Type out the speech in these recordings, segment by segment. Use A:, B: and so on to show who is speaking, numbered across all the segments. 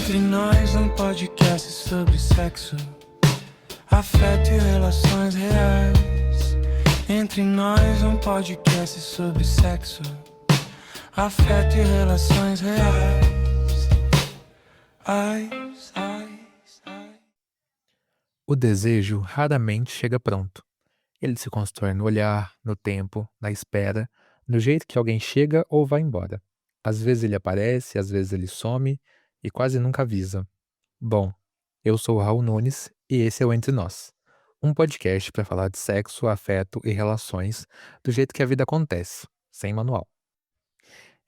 A: Entre nós, podcast sobre sexo, afeto e relações reais. Entre nós, podcast sobre sexo, afeto e relações reais. Ai, ai, ai.
B: O desejo raramente chega pronto. Ele se constrói no olhar, no tempo, na espera, no jeito que alguém chega ou vai embora. Às vezes ele aparece, às vezes ele some e quase nunca avisa. Bom, eu sou o Raul Nunes e esse é o Entre Nós, um podcast para falar de sexo, afeto e relações do jeito que a vida acontece, sem manual.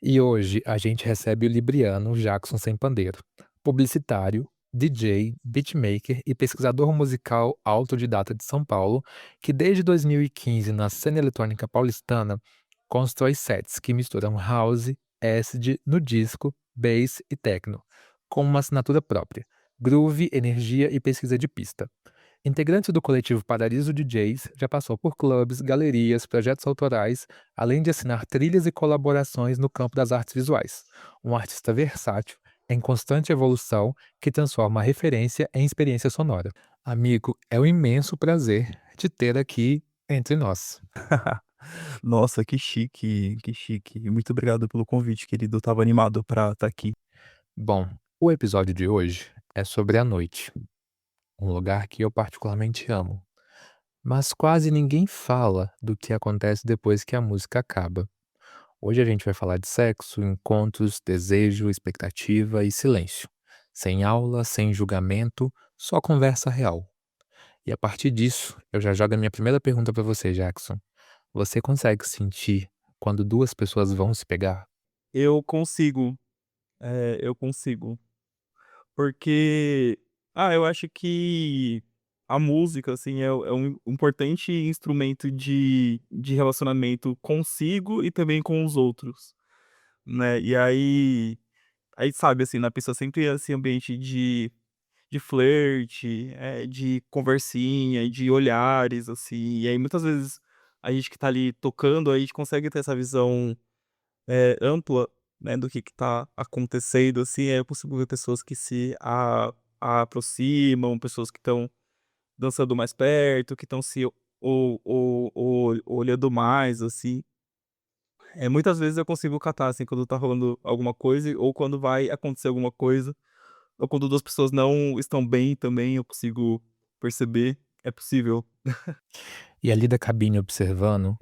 B: E hoje a gente recebe o libriano Jackson Sem Pandeiro, publicitário, DJ, beatmaker e pesquisador musical autodidata de São Paulo, que desde 2015 na cena eletrônica paulistana constrói sets que misturam house, acid no disco, bass e techno, com uma assinatura própria, groove, energia e pesquisa de pista. Integrante do coletivo Paradiso DJs, já passou por clubes, galerias, projetos autorais, além de assinar trilhas e colaborações no campo das artes visuais. Um artista versátil, em constante evolução, que transforma a referência em experiência sonora. Amigo, é um imenso prazer te ter aqui entre nós.
C: Nossa, que chique, que chique. Muito obrigado pelo convite, querido. Eu estava animado pra estar aqui.
B: Bom, o episódio de hoje é sobre a noite, um lugar que eu particularmente amo. Mas quase ninguém fala do que acontece depois que a música acaba. Hoje a gente vai falar de sexo, encontros, desejo, expectativa e silêncio. Sem aula, sem julgamento, só conversa real. E a partir disso, eu já jogo a minha primeira pergunta pra você, Jackson. Você consegue sentir quando duas pessoas vão se pegar?
C: Eu consigo, eu consigo. Porque, eu acho que a música, assim, é um importante instrumento de relacionamento consigo e também com os outros, né. E aí, sabe, assim, na pessoa sempre esse ambiente de flerte, de conversinha e de olhares, assim. E aí muitas vezes a gente que tá ali tocando, a gente consegue ter essa visão, ampla, né, do que tá acontecendo, assim. É possível ver pessoas que se aproximam, pessoas que estão dançando mais perto, que estão se olhando mais, assim. Muitas vezes eu consigo catar, assim, quando tá rolando alguma coisa ou quando vai acontecer alguma coisa. Ou quando 2 pessoas não estão bem também, eu consigo perceber. É possível.
B: E ali da cabine observando,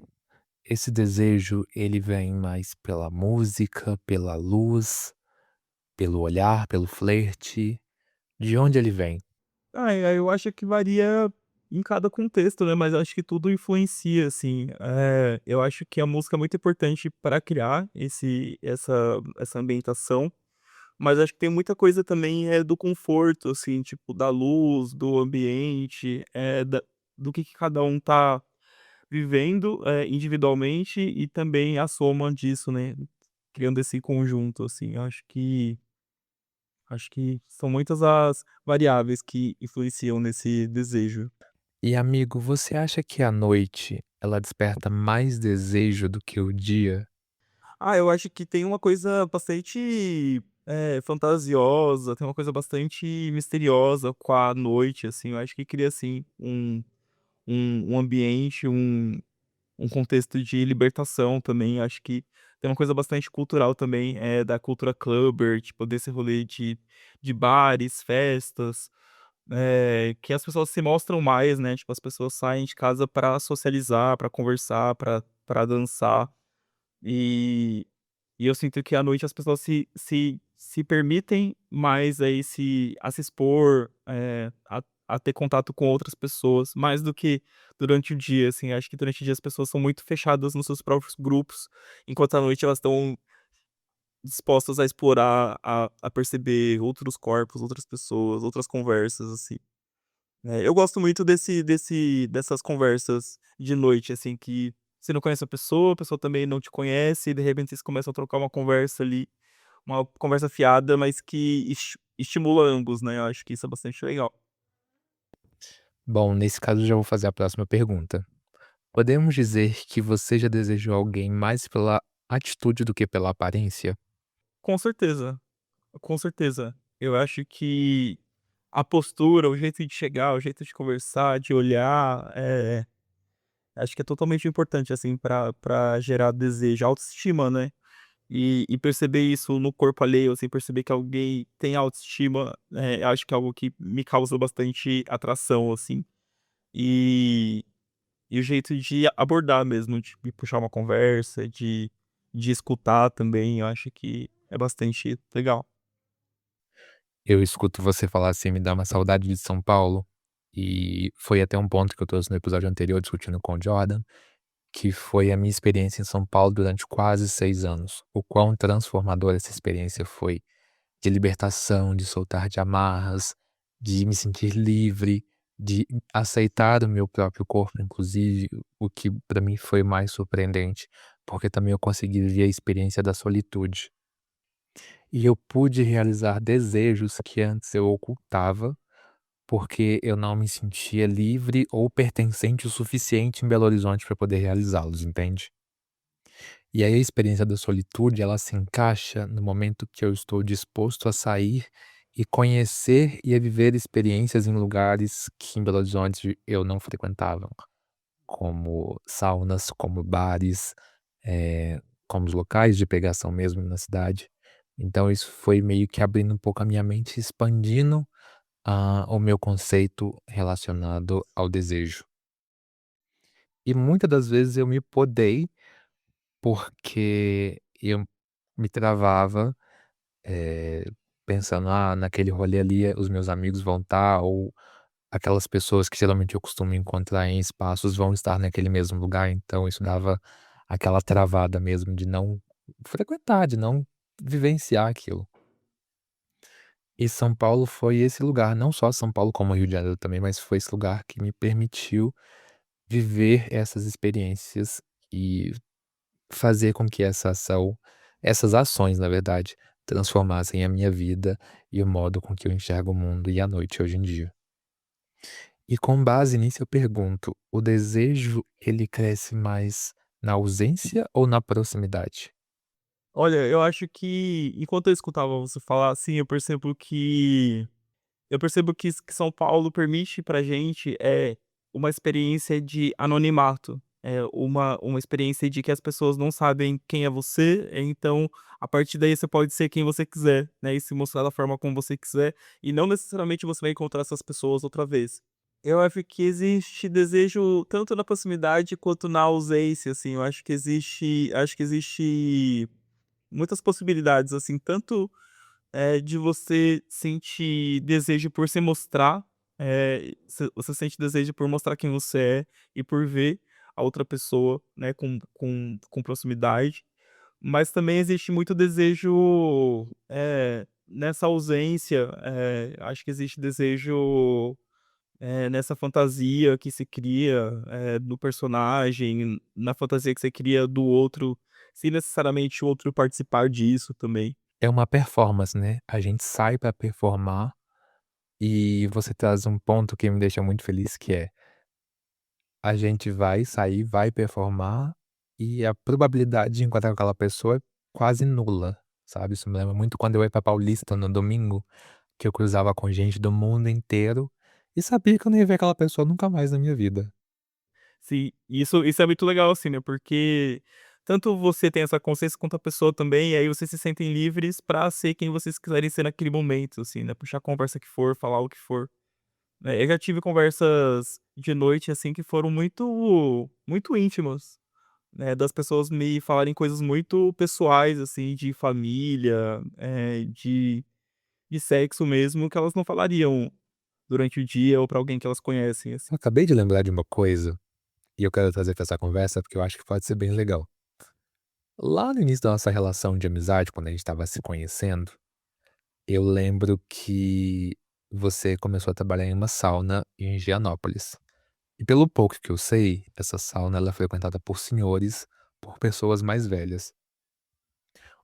B: esse desejo, ele vem mais pela música, pela luz, pelo olhar, pelo flerte? De onde ele vem?
C: Eu acho que varia em cada contexto, né, mas acho que tudo influencia, assim. Eu acho que a música é muito importante para criar essa ambientação, mas acho que tem muita coisa também, do conforto, assim, tipo, da luz, do ambiente, do que cada um tá vivendo, individualmente e também a soma disso, né, criando esse conjunto, assim. Eu acho que são muitas as variáveis que influenciam nesse desejo.
B: E amigo, você acha que a noite, ela desperta mais desejo do que o dia?
C: Eu acho que tem uma coisa bastante, fantasiosa, tem uma coisa bastante misteriosa com a noite, assim. Eu acho que cria, assim, um ambiente, um contexto de libertação também. Acho que tem uma coisa bastante cultural também, da cultura clubber, tipo, desse rolê de bares, festas, que as pessoas se mostram mais, né, tipo, as pessoas saem de casa pra socializar, pra conversar, pra dançar. E e eu sinto que à noite as pessoas se permitem mais a se expor, a ter contato com outras pessoas, mais do que durante o dia, assim. Acho que durante o dia as pessoas são muito fechadas nos seus próprios grupos, enquanto à noite elas estão dispostas a explorar, a perceber outros corpos, outras pessoas, outras conversas, assim. Eu gosto muito dessas conversas de noite, assim, que você não conhece a pessoa também não te conhece, e de repente vocês começam a trocar uma conversa ali, uma conversa fiada, mas que estimula ambos, né, eu acho que isso é bastante legal.
B: Bom, nesse caso já vou fazer a próxima pergunta. Podemos dizer que você já desejou alguém mais pela atitude do que pela aparência?
C: Com certeza, com certeza. Eu acho que a postura, o jeito de chegar, o jeito de conversar, de olhar, acho que é totalmente importante, assim, pra gerar desejo, autoestima, né. E perceber isso no corpo alheio, assim, perceber que alguém tem autoestima, acho que é algo que me causa bastante atração, assim. E e o jeito de abordar mesmo, de puxar uma conversa, de escutar também, eu acho que é bastante legal.
B: Eu escuto você falar assim, me dá uma saudade de São Paulo, e foi até um ponto que eu trouxe no episódio anterior discutindo com o Jordan, que foi a minha experiência em São Paulo durante quase 6 anos. O quão transformadora essa experiência foi, de libertação, de soltar de amarras, de me sentir livre, de aceitar o meu próprio corpo, inclusive, o que para mim foi mais surpreendente, porque também eu consegui viver a experiência da solitude. E eu pude realizar desejos que antes eu ocultava, porque eu não me sentia livre ou pertencente o suficiente em Belo Horizonte para poder realizá-los, entende? E aí a experiência da solitude, ela se encaixa no momento que eu estou disposto a sair e conhecer e a viver experiências em lugares que em Belo Horizonte eu não frequentava, como saunas, como bares, como os locais de pegação mesmo na cidade. Então isso foi meio que abrindo um pouco a minha mente, expandindo, o meu conceito relacionado ao desejo. E muitas das vezes eu me podei, porque eu me travava, eh, pensando: "Ah, naquele rolê ali os meus amigos vão estar", ou aquelas pessoas que geralmente eu costumo encontrar em espaços vão estar naquele mesmo lugar, então isso dava aquela travada mesmo de não frequentar, de não vivenciar aquilo. E São Paulo foi esse lugar, não só São Paulo como Rio de Janeiro também, mas foi esse lugar que me permitiu viver essas experiências e fazer com que essas ações, na verdade, transformassem a minha vida e o modo com que eu enxergo o mundo e a noite hoje em dia. E com base nisso eu pergunto, o desejo ele cresce mais na ausência ou na proximidade?
C: Olha, eu acho que enquanto eu escutava você falar, assim, eu percebo que São Paulo permite pra gente, uma experiência de anonimato, uma experiência de que as pessoas não sabem quem é você, então, a partir daí você pode ser quem você quiser, né, e se mostrar da forma como você quiser, e não necessariamente você vai encontrar essas pessoas outra vez. Eu acho que existe desejo tanto na proximidade quanto na ausência, assim, eu acho que existe muitas possibilidades, assim, tanto de você sentir desejo por se mostrar, você sente desejo por mostrar quem você é e por ver a outra pessoa, né, com proximidade, mas também existe muito desejo, nessa ausência, acho que existe desejo, nessa fantasia que se cria, do personagem, na fantasia que você cria do outro, sem necessariamente o outro participar disso também.
B: É uma performance, né, a gente sai para performar, e você traz um ponto que me deixa muito feliz que é, a gente vai sair, vai performar, e a probabilidade de encontrar com aquela pessoa é quase nula, sabe. Isso me lembra muito quando eu ia pra Paulista no domingo, que eu cruzava com gente do mundo inteiro, e sabia que eu não ia ver aquela pessoa nunca mais na minha vida.
C: Sim, isso é muito legal, assim, né, porque tanto você tem essa consciência quanto a pessoa também, e aí vocês se sentem livres pra ser quem vocês quiserem ser naquele momento, assim, né, puxar a conversa que for, falar o que for. Eu já tive conversas de noite, assim, que foram muito íntimas, né, das pessoas me falarem coisas muito pessoais, assim, de família, de sexo mesmo, que elas não falariam durante o dia ou pra alguém que elas conhecem, assim.
B: Eu acabei de lembrar de uma coisa, e eu quero trazer pra essa conversa, porque eu acho que pode ser bem legal. Lá no início da nossa relação de amizade, quando a gente estava se conhecendo, eu lembro que você começou a trabalhar em uma sauna em Gianópolis. E pelo pouco que eu sei, essa sauna ela é frequentada por senhores, por pessoas mais velhas.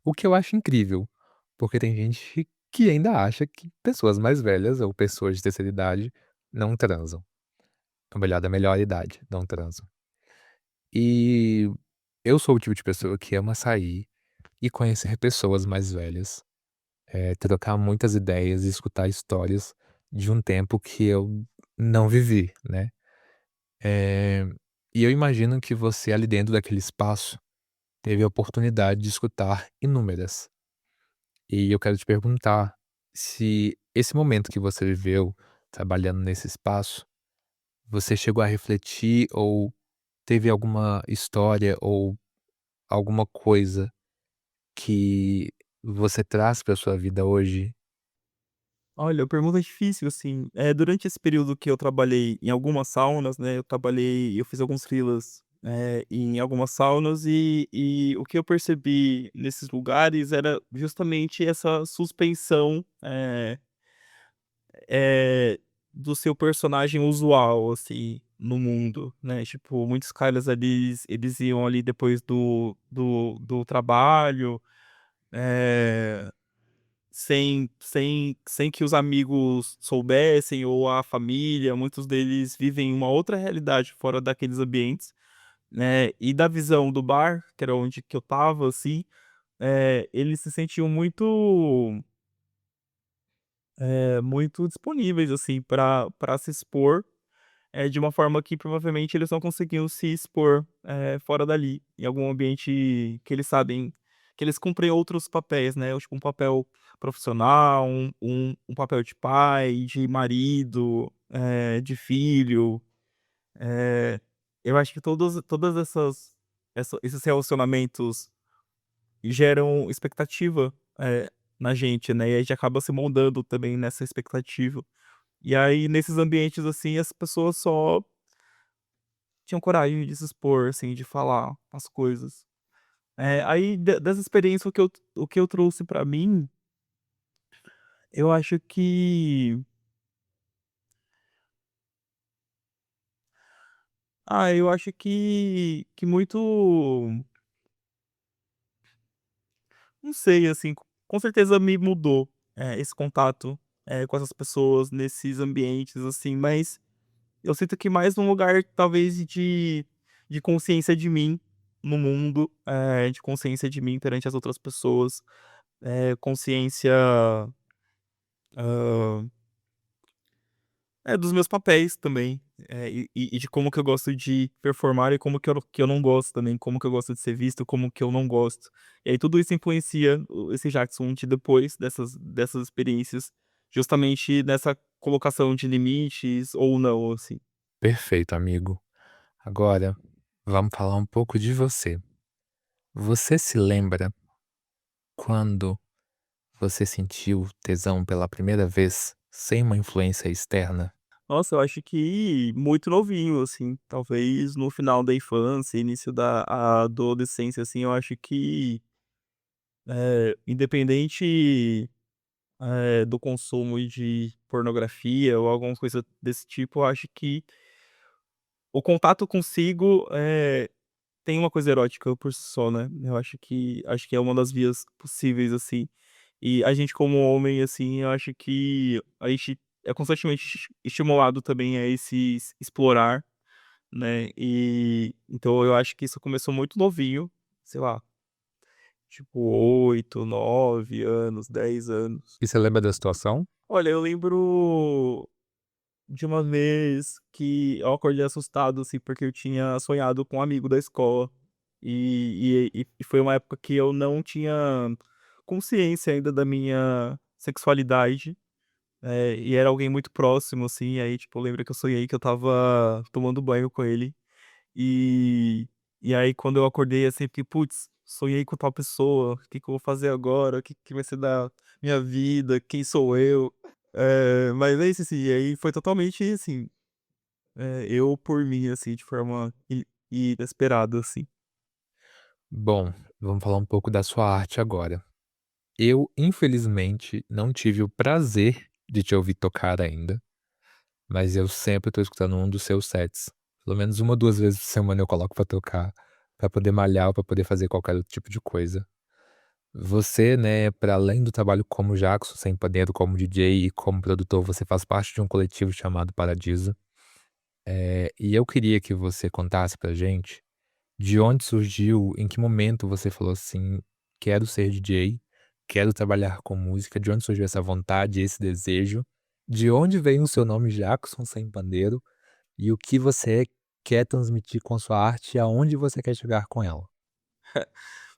B: O que eu acho incrível, porque tem gente que ainda acha que pessoas mais velhas ou pessoas de terceira idade não transam. Ou melhor, da melhor idade, não transam. E eu sou o tipo de pessoa que ama sair e conhecer pessoas mais velhas. trocar muitas ideias e escutar histórias de um tempo que eu não vivi, né. Eh, e eu imagino que você ali dentro daquele espaço teve a oportunidade de escutar inúmeras. E eu quero te perguntar se esse momento que você viveu trabalhando nesse espaço, você chegou a refletir ou teve alguma história ou alguma coisa que você traz para sua vida hoje?
C: Olha, pergunta difícil, assim. Durante esse período que eu trabalhei em algumas saunas, né, eu fiz alguns freelas, em algumas saunas e o que eu percebi nesses lugares era justamente essa suspensão, do seu personagem usual, assim, no mundo, né. Tipo, muitos caras eles iam ali depois do trabalho, eh sem que os amigos soubessem ou a família, muitos deles vivem uma outra realidade fora daqueles ambientes, né, e da visão do bar, que era onde que eu estava, assim, eles se sentiam muito disponíveis, assim, para se expor, de uma forma que provavelmente eles não conseguiam se expor, fora dali, em algum ambiente que eles sabem que eles cumprem outros papéis, né, tipo um papel profissional, um papel de pai, de marido, de filho. Eu acho que todas esses relacionamentos geram expectativa, na gente, né, e a gente acaba se moldando também nessa expectativa. E aí, nesses ambientes, assim, as pessoas só tinham coragem de se expor, assim, de falar as coisas. Aí da dessa experiência o que eu trouxe pra mim, eu acho que eu acho que muito não sei, assim, com certeza me mudou, esse contato, com essas pessoas nesses ambientes, assim, mas eu sinto que mais num lugar talvez de consciência de mim no mundo, de consciência de mim perante as outras pessoas, consciência, hã, dos meus papéis também, e de como que eu gosto de performar e como que eu não gosto também, como que eu gosto de ser visto, como que eu não gosto. E aí tudo isso influencia esse Jackson de depois dessas experiências, justamente nessa colocação de limites ou não, assim.
B: Perfeito, amigo. Agora, vamos falar um pouco de você. Você se lembra quando você sentiu tesão pela primeira vez sem uma influência externa?
C: Nossa, eu acho que muito novinho, assim, talvez no final da infância, início da adolescência, assim, eu acho que, independente, do consumo de pornografia ou alguma coisa desse tipo, eu acho que o contato consigo, tem uma coisa erótica por si só, né. Eu acho que é uma das vias possíveis, assim. E a gente como homem, assim, eu acho que a gente é constantemente estimulado também a esse explorar, né, então eu acho que isso começou muito novinho, sei lá, tipo 8, 9 anos, 10 anos.
B: E você lembra da situação?
C: Olha, eu lembro de uma vez que eu acordei assustado, assim, porque eu tinha sonhado com um amigo da escola, e foi uma época que eu não tinha consciência ainda da minha sexualidade, e era alguém muito próximo, assim, e aí, tipo, eu lembro que eu sonhei que eu estava tomando banho com ele. E e aí quando eu acordei, assim, fiquei: "Putz, sonhei com tal pessoa, o que que eu vou fazer agora? O que que vai ser da minha vida? Quem sou eu?". Mas é isso, assim, e aí foi totalmente, assim, eu por mim, assim, de forma inesperada, assim.
B: Bom, vamos falar um pouco da sua arte agora. Eu, infelizmente, não tive o prazer de te ouvir tocar ainda, mas eu sempre tô escutando um dos seus sets. Pelo menos uma ou 2 vezes por semana eu coloco pra tocar, pra poder malhar ou pra poder fazer qualquer outro tipo de coisa. Você, né, para além do trabalho como Jackson, sem padeiro, como DJ e como produtor, você faz parte de um coletivo chamado Paradiso. E eu queria que você contasse pra gente de onde surgiu, em que momento você falou assim: "Quero ser DJ", quero trabalhar com música, de onde surgiu essa vontade, esse desejo, de onde vem o seu nome Jackson Sem Pandeiro e o que você quer transmitir com sua arte e aonde você quer chegar com ela.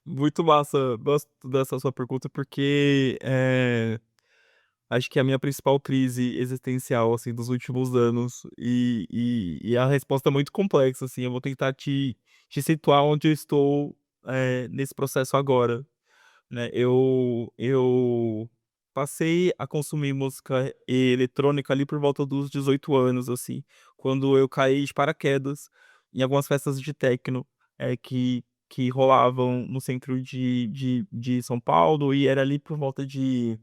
C: Muito massa, gosto dessa sua pergunta porque, acho que é a minha principal crise existencial, assim, dos últimos anos e a resposta é muito complexa, assim, eu vou tentar te situar onde eu estou, nesse processo agora, né. Eu passei a consumir música eletrônica ali por volta dos 18 anos, assim, quando eu caí de paraquedas em algumas festas de techno, que rolavam no centro de São Paulo e era ali por volta de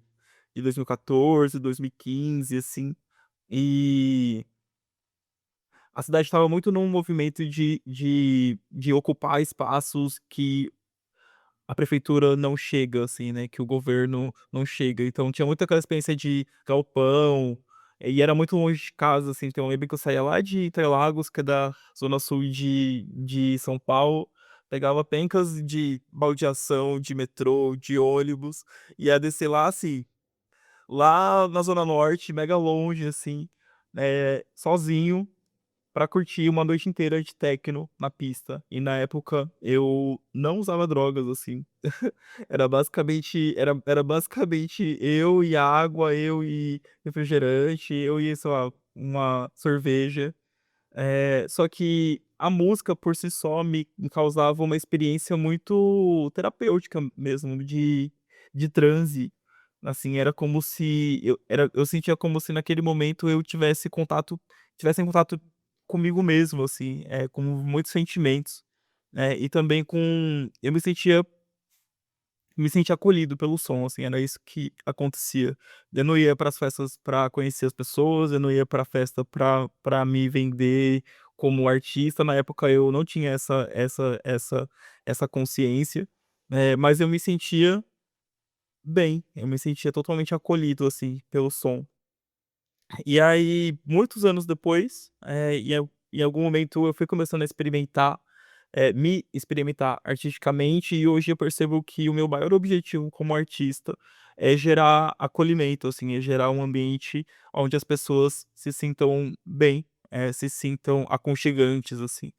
C: 2014, 2015, assim. E a cidade estava muito num movimento de ocupar espaços que a prefeitura não chega, assim, né, que o governo não chega. Então tinha muito aquela experiência de galpão, e era muito longe de casa, assim. Então eu lembro que eu saía lá de Interlagos, que é da zona sul de São Paulo, pegava pencas de baldeação, de metrô, de ônibus, ia descer lá, assim, lá na zona norte, mega longe, assim, sozinho, pra curtir uma noite inteira de techno na pista. E na época eu não usava drogas, assim. Era basicamente eu e água, eu e refrigerante, eu e, sei lá, uma cerveja. Só que a música por si só me causava uma experiência muito terapêutica mesmo, de transe. Assim, era como se eu sentia como se naquele momento eu tivesse em contato comigo mesmo, assim, com muitos sentimentos, e também com eu me sentia acolhido pelo som, assim, era isso que acontecia. Eu não ia para as festas pra conhecer as pessoas, eu não ia pra festa pra me vender como artista, na época eu não tinha essa consciência, mas eu me sentia bem, eu me sentia totalmente acolhido, assim, pelo som. E aí, muitos anos depois, em algum momento eu fui começando a me experimentar artisticamente e hoje eu percebo que o meu maior objetivo como artista é gerar acolhimento, assim, é gerar um ambiente onde as pessoas se sintam bem, se sintam aconchegantes, assim,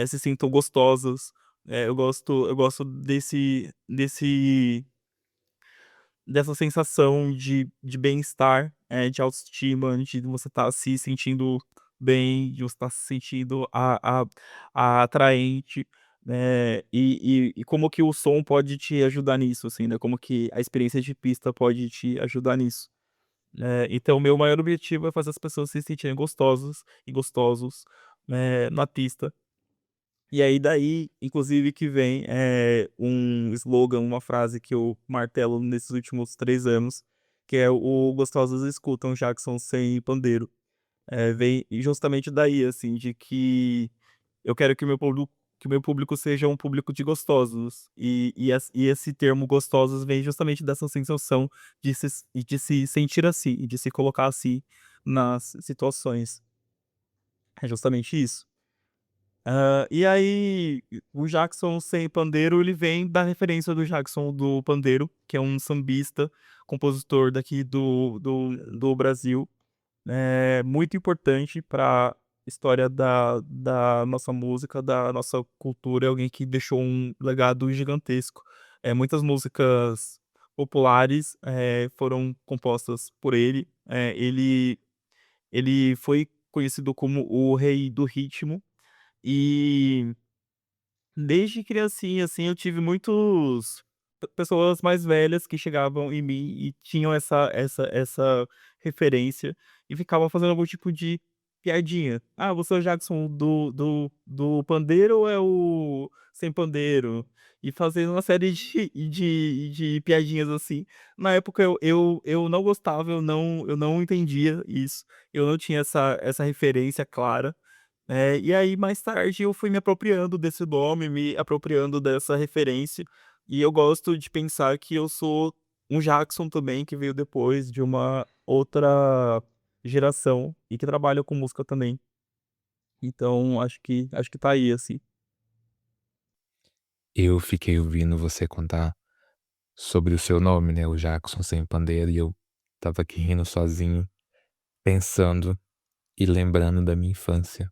C: se sintam gostosas. Eu gosto dessa sensação de bem-estar, de autoestima, de você estar se sentindo bem, de você estar se sentindo atraente, né, e como que o som pode te ajudar nisso, assim, né, como que a experiência de pista pode te ajudar nisso. Então o meu maior objetivo é fazer as pessoas se sentirem gostosas e gostosos, na pista. E aí daí, inclusive, que vem, um slogan, uma frase que eu martelo nesses últimos 3 anos, que é o "Gostosos escutam Jackson sem pandeiro". Vem justamente daí, assim, de que eu quero que o meu público seja um público de gostosos, e esse termo gostosos vem justamente dessa sensação de se sentir assim, e de se colocar assim nas situações. É justamente isso. E aí, o Jackson sem pandeiro, ele vem da referência do Jackson do Pandeiro, que é um sambista, compositor daqui do Brasil, muito importante pra história da nossa música, da nossa cultura, é alguém que deixou um legado gigantesco. Muitas músicas populares, foram compostas por ele. Ele foi conhecido como o rei do ritmo, e desde criancinha, assim, eu tive muitos pessoas mais velhas que chegavam em mim e tinham essa referência e ficavam fazendo algum tipo de piadinha. "Ah, você é o Jackson do pandeiro ou é o sem pandeiro?" E fazendo uma série de piadinhas, assim. Na época eu não gostava, eu não entendia isso, eu não tinha essa referência clara. E aí mais tarde eu fui me apropriando desse nome, me apropriando dessa referência, e eu gosto de pensar que eu sou um Jackson também que veio depois de uma outra geração e que trabalha com música também. Então acho que tá aí, assim.
B: Eu fiquei ouvindo você contar sobre o seu nome, né, o Jackson Sem Pandeiro, e eu estava aqui rindo sozinho, pensando e lembrando da minha infância,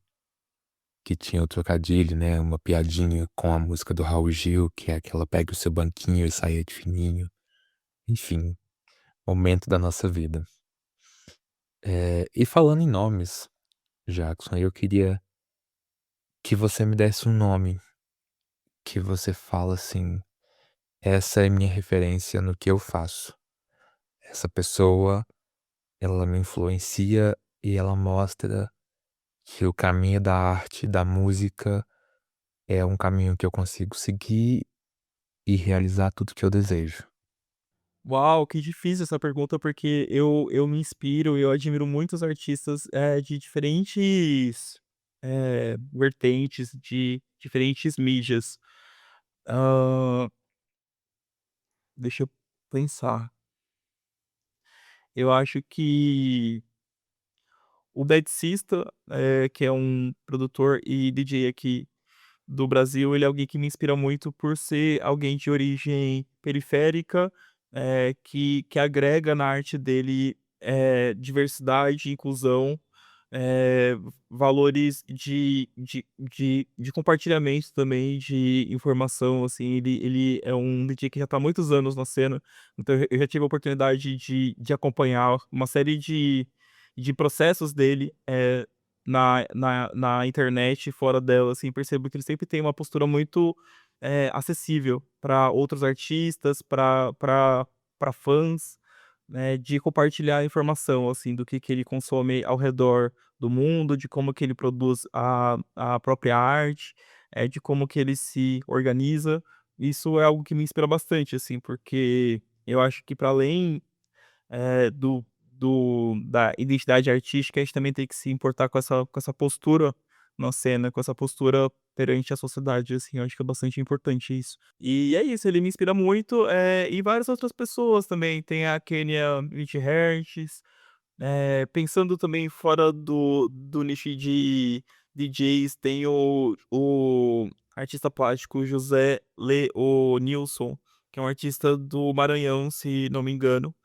B: que tinha o trocadilho, né, uma piadinha com a música do Raul Gil, que é aquela "pegue o seu banquinho e saia de fininho", enfim, momento da nossa vida. E falando em nomes, Jackson, eu queria que você me desse um nome que você fala assim: "Essa é minha referência no que eu faço. Essa pessoa, ela me influencia e ela mostra que o caminho da arte, da música, é um caminho que eu consigo seguir e realizar tudo que eu desejo".
C: Uau, que difícil essa pergunta, porque eu me inspiro e eu admiro muitos artistas, de diferentes, vertentes, de diferentes mídias. Hã, deixa eu pensar. Eu acho que o Dead Sista, que é um produtor e DJ aqui do Brasil, ele é alguém que me inspira muito por ser alguém de origem periférica, que agrega na arte dele, diversidade, inclusão, valores de compartilhamento também de informação, assim. Ele é um DJ que já está há muitos anos na cena, então eu já tive a oportunidade de acompanhar uma série de processos dele, na internet e fora dela, assim. Percebo que ele sempre tem uma postura muito, acessível para outros artistas, para fãs, né, de compartilhar informação, assim, do que ele consome ao redor do mundo, de como que ele produz a própria arte, de como que ele se organiza. Isso é algo que me inspira bastante, assim, porque eu acho que para além da identidade artística, a gente também tem que se importar com essa postura na cena, com essa postura perante a sociedade, assim, eu acho que é bastante importante isso. E é isso, ele me inspira muito, e várias outras pessoas também, tem a Kenya Hertz, pensando também fora do nicho de DJs, tem o artista plástico José Leonilson, que é um artista do Maranhão, se não me engano.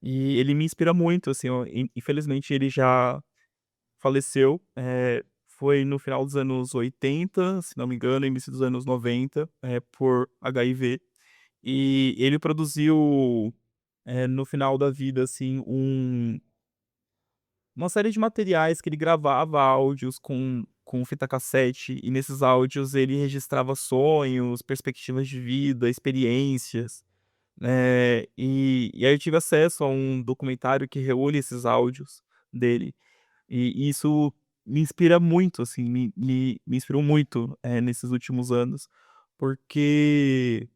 C: E ele me inspira muito, assim, ó, infelizmente ele já faleceu, foi no final dos anos 80, se não me engano, início dos anos 90, por HIV. E ele produziu, no final da vida, assim, uma série de materiais que ele gravava áudios com fita cassete, e nesses áudios ele registrava sonhos, perspectivas de vida, experiências. E aí eu tive acesso a um documentário que reúne esses áudios dele, e isso me inspira muito, assim, me inspirou muito, nesses últimos anos, porque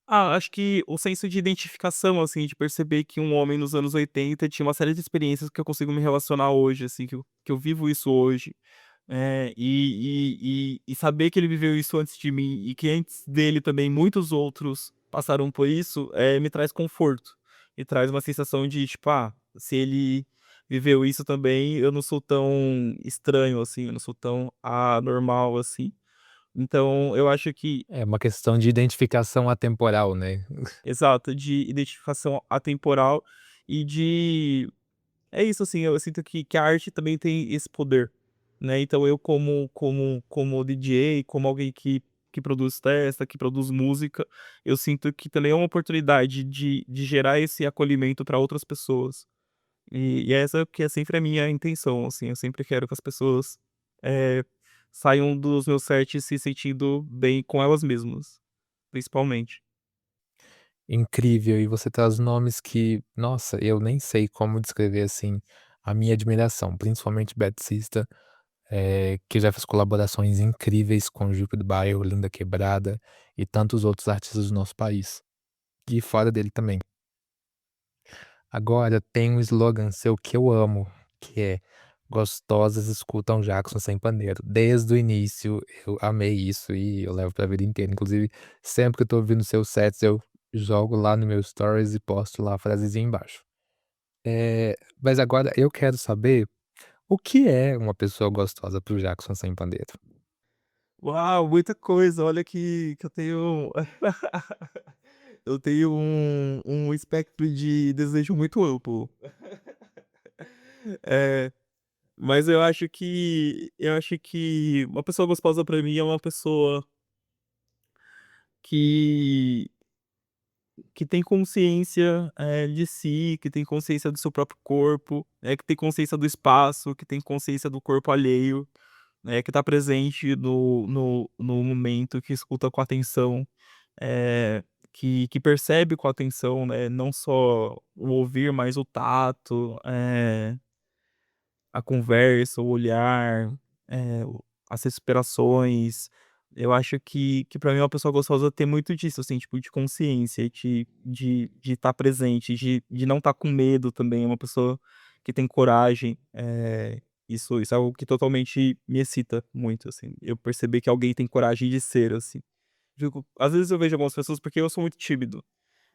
C: acho que o senso de identificação, assim, de perceber que um homem nos anos 80 tinha uma série de experiências que eu consigo me relacionar hoje, assim, que eu vivo isso hoje. E saber que ele viveu isso antes de mim e que antes dele também muitos outros passaram por isso, me traz conforto. E traz uma sensação de, tipo: "Ah, se ele viveu isso também, eu não sou tão estranho assim, eu não sou tão anormal assim". Então eu acho que
B: É uma questão de identificação atemporal, né.
C: exato, de identificação atemporal e de é isso, assim, eu sinto que a arte também tem esse poder, né, então eu como DJ, como alguém que produz festa, que produz música, eu sinto que também é uma oportunidade de gerar esse acolhimento para outras pessoas. E essa que é sempre a minha intenção, assim, eu sempre quero que as pessoas, eh, saiam dos meus sets se sentindo bem com elas mesmas, principalmente.
B: Incrível, e você traz nomes que, nossa, eu nem sei como descrever, assim, a minha admiração, principalmente Betsista, que já fez colaborações incríveis com Juca do Bairro, Linda Quebrada e tantos outros artistas do nosso país, e fora dele também. Agora tem um slogan seu que eu amo, que é: "Gostosas escutam Jackson Sem Pandeiro". Desde o início eu amei isso e eu levo pra vida inteira, inclusive sempre que eu tô ouvindo seus sets eu jogo lá no meu stories e posto lá a frasezinha embaixo. Mas agora eu quero saber o que é uma pessoa gostosa para o Jackson Sem Pandeiro?
C: Uau, muita coisa. Olha que eu tenho eu tenho um espectro de desejo muito amplo. Eh, mas eu acho que uma pessoa gostosa pra mim é uma pessoa que que tem consciência, de si, que tem consciência do seu próprio corpo, que tem consciência do espaço, que tem consciência do corpo alheio, que tá presente no momento, que escuta com atenção, que percebe com atenção, né, não só o ouvir, mas o tato, a conversa, o olhar, as respirações. Eu acho que pra mim uma pessoa gostosa tem muito disso, assim, tipo, de consciência, de estar presente, de não estar com medo também, é uma pessoa que tem coragem, isso é algo que totalmente me excita muito, assim, eu perceber que alguém tem coragem de ser, assim. Digo, às vezes eu vejo algumas pessoas porque eu sou muito tímido,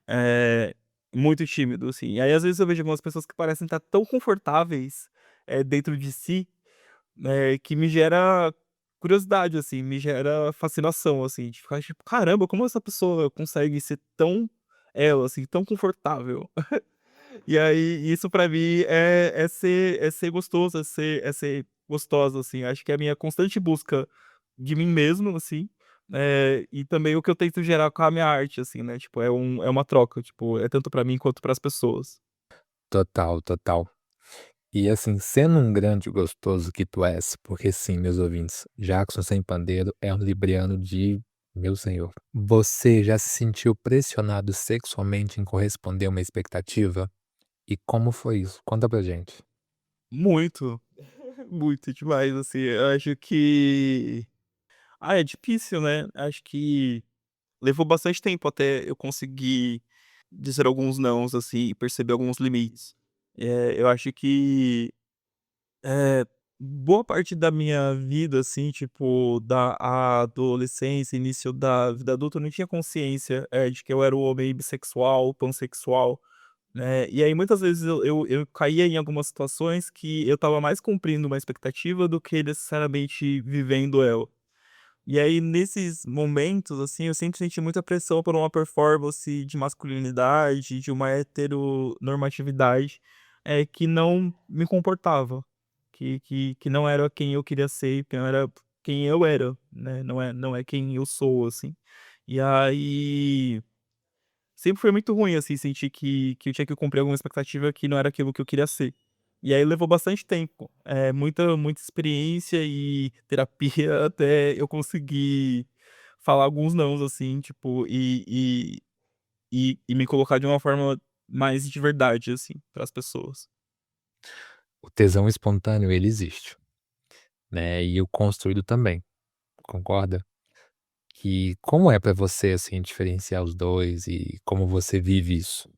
C: eh, muito tímido, assim, e aí às vezes eu vejo algumas pessoas que parecem estar tão confortáveis, dentro de si, que me gera curiosidade, assim, me gera fascinação, assim, de ficar tipo: "Caramba, como essa pessoa consegue ser tão ela, assim, tão confortável?". E aí isso pra mim é ser gostoso, é ser gostosa, assim, acho que é a minha constante busca de mim mesmo, assim, e também o que eu tento gerar com a minha arte, assim, né, tipo, é uma troca, tipo, é tanto pra mim quanto para as pessoas.
B: Total, total. E assim, sendo um grande gostoso que tu és, porque sim, meus ouvintes, Jackson Sem Pandeiro é um libriano de meu senhor. Você já se sentiu pressionado sexualmente em corresponder a uma expectativa? E como foi isso? Conta pra gente.
C: Muito, muito demais, assim, eu acho que é difícil, né, acho que levou bastante tempo até eu conseguir dizer alguns nãos, assim, e perceber alguns limites. Eu acho que, eh, boa parte da minha vida, assim, tipo, da adolescência, início da vida adulta, eu não tinha consciência, de que eu era um homem bissexual, pansexual, né, e aí muitas vezes eu caía em algumas situações que eu estava mais cumprindo uma expectativa do que necessariamente vivendo ela. E aí, nesses momentos, assim, eu sempre senti muita pressão por uma performance de masculinidade, de uma heteronormatividade, que não me comportava, que não era quem eu queria ser, que não era quem eu era, né, não é quem eu sou, assim. E aí sempre foi muito ruim, assim, sentir que eu tinha que cumprir alguma expectativa que não era aquilo que eu queria ser. E aí levou bastante tempo, muita experiência e terapia até eu conseguir falar alguns nãos, assim, tipo, e me colocar de uma forma mais de verdade, assim, para as pessoas.
B: O tesão espontâneo, ele existe, né? E o construído também, concorda? Que como é pra você, assim, diferenciar os dois e como você vive isso?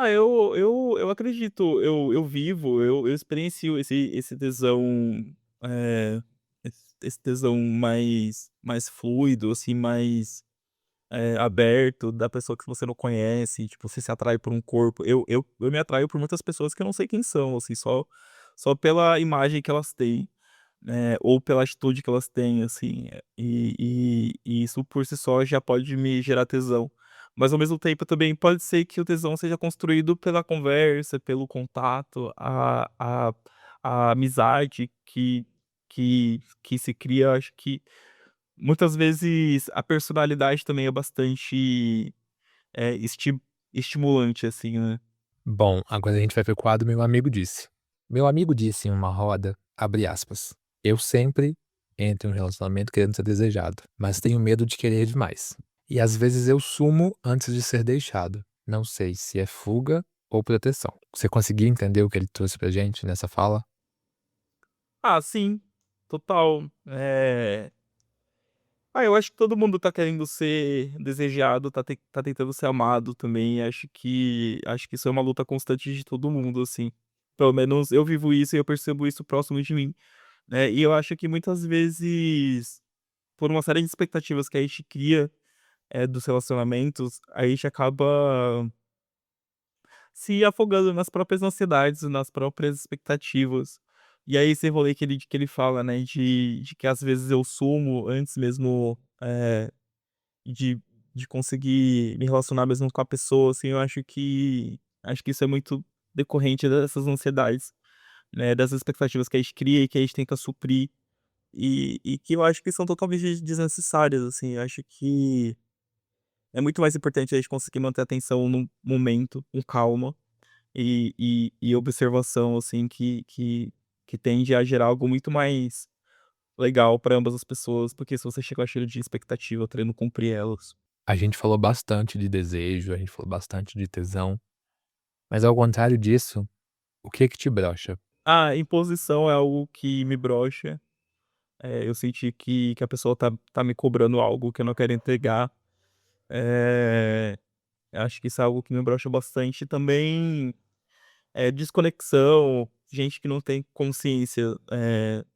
C: Eu acredito, eu vivo, eu experiencio esse tesão, esse tesão mais fluido, assim, mais, aberto, da pessoa que você não conhece, tipo, você se atrai por um corpo. Eu me atraio por muitas pessoas que eu não sei quem são, assim, só pela imagem que elas têm, ou pela atitude que elas têm, assim, e isso por si só já pode me gerar tesão. Mas ao mesmo tempo também pode ser que o tesão seja construído pela conversa, pelo contato, a amizade que se cria. Acho que muitas vezes a personalidade também é bastante, estimulante, assim, né.
B: Bom, agora a gente vai para o quadro Meu Amigo Disse. Meu amigo disse em uma roda, abre aspas, eu sempre entro em um relacionamento querendo ser desejado, mas tenho medo de querer demais. E às vezes eu sumo antes de ser deixado. Não sei se é fuga ou proteção. Você conseguiu entender o que ele trouxe pra gente nessa fala?
C: Sim, total. Eu acho que todo mundo tá querendo ser desejado, tá tentando ser amado também. Acho que isso é uma luta constante de todo mundo, assim. Pelo menos eu vivo isso e eu percebo isso próximo de mim, né. E eu acho que muitas vezes, por uma série de expectativas que a gente cria, dos relacionamentos, a gente acaba se afogando nas próprias ansiedades, nas próprias expectativas. E aí esse rolê que ele fala, né, de que às vezes eu sumo antes mesmo, de de conseguir me relacionar mesmo com a pessoa, assim, eu acho que isso é muito decorrente dessas ansiedades, né, das expectativas que a gente cria e que a gente tenta suprir, e que eu acho que são totalmente desnecessárias, assim. Eu acho que é muito mais importante a gente conseguir manter a atenção no momento, com calma e observação, assim, que tende a gerar algo muito mais legal para ambas as pessoas, porque se você chega cheio de expectativa, querendo cumprir elas.
B: A gente falou bastante de desejo, a gente falou bastante de tesão, mas ao contrário disso, o que te brocha?
C: A imposição é algo que me broxa. Eu senti que a pessoa tá me cobrando algo que eu não quero entregar. Eh, Acho que isso é algo que me broxa bastante. Também, desconexão, gente que não tem consciência,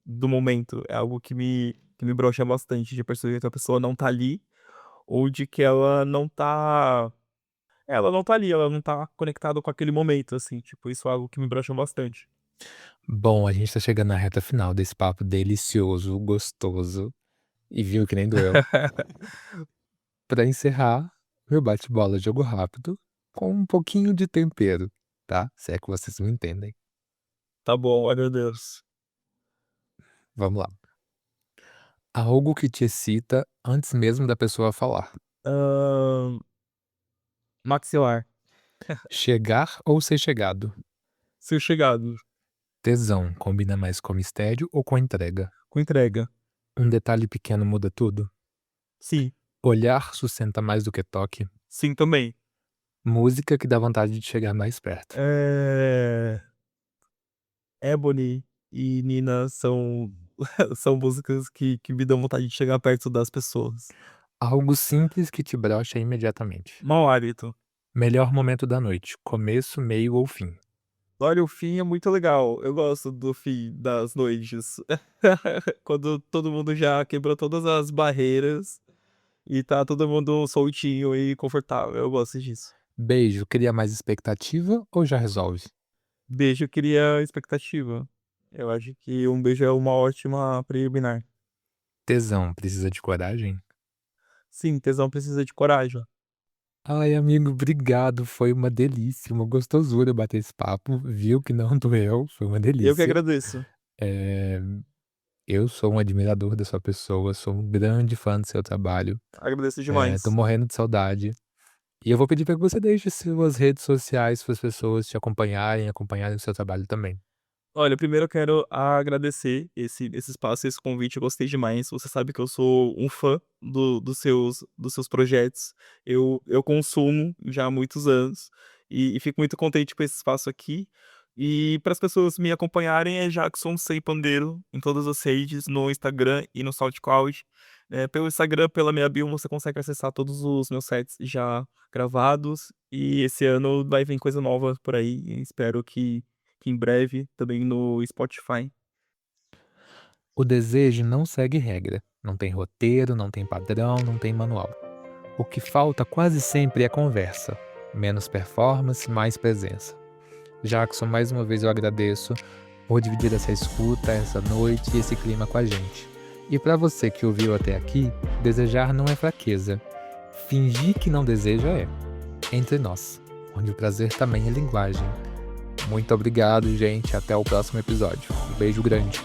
C: do momento, é algo que me broxa bastante, de perceber que a pessoa não tá ali, ou de que ela não tá ali, ela não tá conectada com aquele momento, assim, tipo, isso é algo que me broxa bastante.
B: Bom, a gente tá chegando na reta final desse papo delicioso, gostoso e viu que nem doeu. Pra encerrar, meu bate-bola jogo rápido com um pouquinho de tempero, tá? Se é que vocês me entendem.
C: Tá bom, ai meu Deus.
B: Vamos lá. Algo que te excita antes mesmo da pessoa falar.
C: Hã, Maxilar,
B: Chegar ou ser chegado.
C: ser chegado,
B: Tesão combina mais com mistério ou com entrega.
C: com entrega.
B: Um detalhe pequeno muda tudo.
C: Sim,
B: Olhar sustenta mais do que toque.
C: sim também.
B: Música que dá vontade de chegar mais perto.
C: Eh, Ebony e Nina são são músicas que me dão vontade de chegar perto das pessoas.
B: Algo simples que te brocha imediatamente.
C: Mau hálito.
B: Melhor momento da noite. Começo, meio ou fim.
C: Olha, o fim é muito legal, eu gosto do fim das noites. Quando todo mundo já quebrou todas as barreiras e tá todo mundo soltinho e confortável, eu gosto disso.
B: Beijo, cria mais expectativa ou já resolve?
C: Beijo cria expectativa. Eu acho que um beijo é uma ótima preliminar.
B: Tesão, precisa de coragem?
C: Sim, tesão precisa de coragem.
B: Ai, amigo, obrigado. Foi uma delícia, uma gostosura bater esse papo. Viu que não doeu, foi uma
C: Eu que
B: delícia.
C: agradeço.
B: Eh, eu sou um admirador da sua pessoa, sou um grande fã do seu trabalho.
C: Agradeço
B: Tô
C: demais.
B: morrendo de saudade. E eu vou pedir para que você deixe suas redes sociais para as pessoas te acompanharem o seu trabalho também.
C: Olha, primeiro eu quero agradecer esse espaço, esse convite, eu gostei demais. Você sabe que eu sou um fã dos seus projetos. Eu consumo já há muitos anos e fico muito contente com esse espaço aqui. E para as pessoas me acompanharem é Jackson Sem Pandeiro em todas as redes, no Instagram e no SoundCloud. Pelo Instagram, pela minha bio, você consegue acessar todos os meus sets já gravados. E esse ano vai vir coisa nova por aí. E espero que em breve também no Spotify.
B: O desejo não segue regra, não tem roteiro, não tem padrão, não tem manual. O que falta quase sempre é conversa. Menos performance, mais presença. Jackson, mais uma vez eu agradeço por dividir essa escuta, essa noite e esse clima com a gente. E para você que ouviu até aqui, desejar não é fraqueza. Fingir que não deseja é. Entre nós, onde o prazer também é linguagem. Muito obrigado, gente. Até o próximo episódio. Um beijo grande.